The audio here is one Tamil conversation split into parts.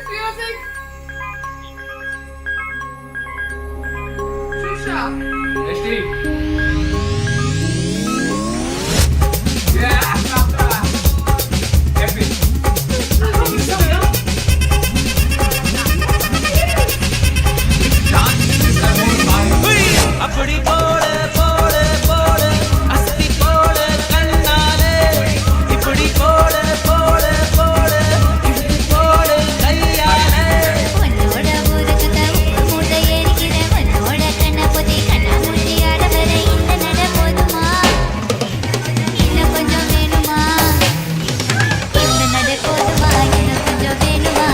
music. Shusha. Hey, Steve. Yeah, stop that. Epic. அப்படி போடு போடு போடு அஸ்தி போடு கண்ணாலே இப்படி போடு போடு போடு இப்படி போடு கையாலே உன்னோட ஒரு கதை மூட ஏறிக்கிற உன்னோட கண்ண பொதி கண்ணா மூச்சியாட வர இந்த நட போதுமா இன்னும் கொஞ்சம் வேணுமா இந்த நட போதுமா இன்னும் கொஞ்சம் வேணுமா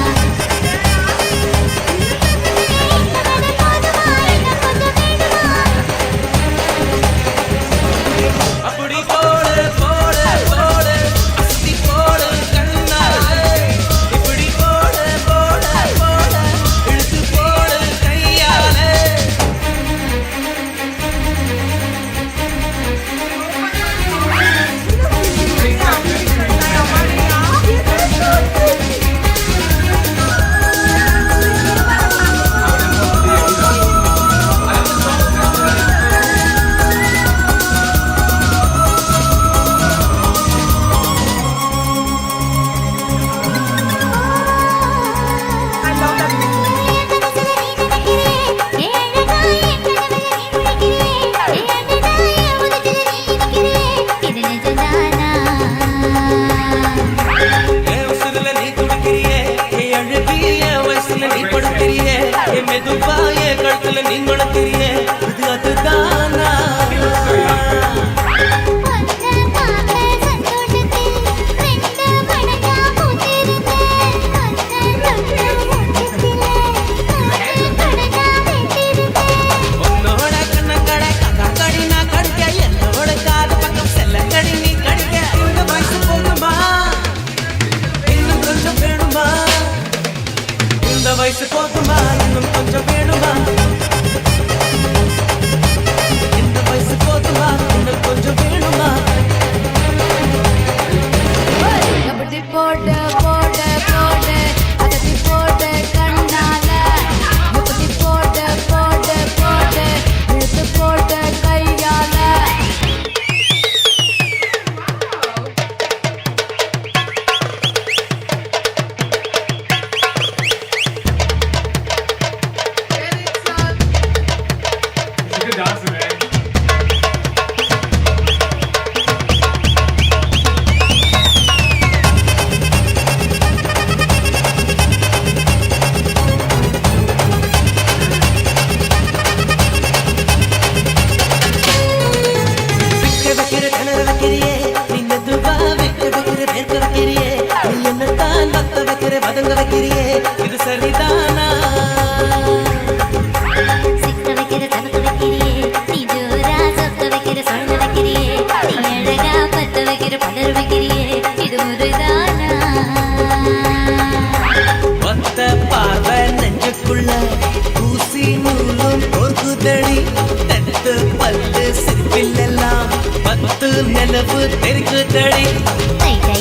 அப்படி போடு போடு போடு அஸ்தி போடு கண்ணாலே இப்படி போடு போடு போடு இழுத்து போடு கையாலே என் உசுருல நீ துடிக்கிறியே என் அழகி என் வயசுல நீ படுக்கிறியே என் மெதுவா என் கழுத்துல நீ மணக்கிறியே இது அதுதானா உன்னோட கண்ணங்கடை கடி நான் கடிக்க என்னோட காது பக்கம் செல்லங்கடி நீ கடிக்க இந்த வயசு போதுமா இன்னும் கொஞ்சம் வேணுமா இந்த வயசு போதுமா இன்னும் கொஞ்சம் வேணுமா இந்த வயசு போதுமா இன்னும் கொஞ்சம் வேணுமா அப்படி போடு போடு போடு அகத்தி போடு கண்ணால அப்படி போடு போடு போடு இழுத்து போடு கையால Erickson. You can dance, man. விக்க வைக்கிற கிணற வைக்கிறியே நீ மெதுவா விக்க வைக்கிற வேர்க்க வைக்கிறியே நீ என்னத்தான் வத்த வைக்கிற வதங்க வைக்கிறியே இது சரிதானா சிக்க வைக்கிற சமக்க வைக்கிறியே நீ ஜோரா சொக்க வைக்கிற சொல்ல வைக்கிறியே நீ அழகா பத்த வைக்கிற பதர் வைக்கிறியே இது முருதானா ஒத்த பார்வை நெஞ்சுக்குள்ள ஊசி நூலும் பொறுக்குதடி தத்து பல்லு சிற்பில் எல்லாம் பத்து நிலவு தெரிக்குதடி தை தை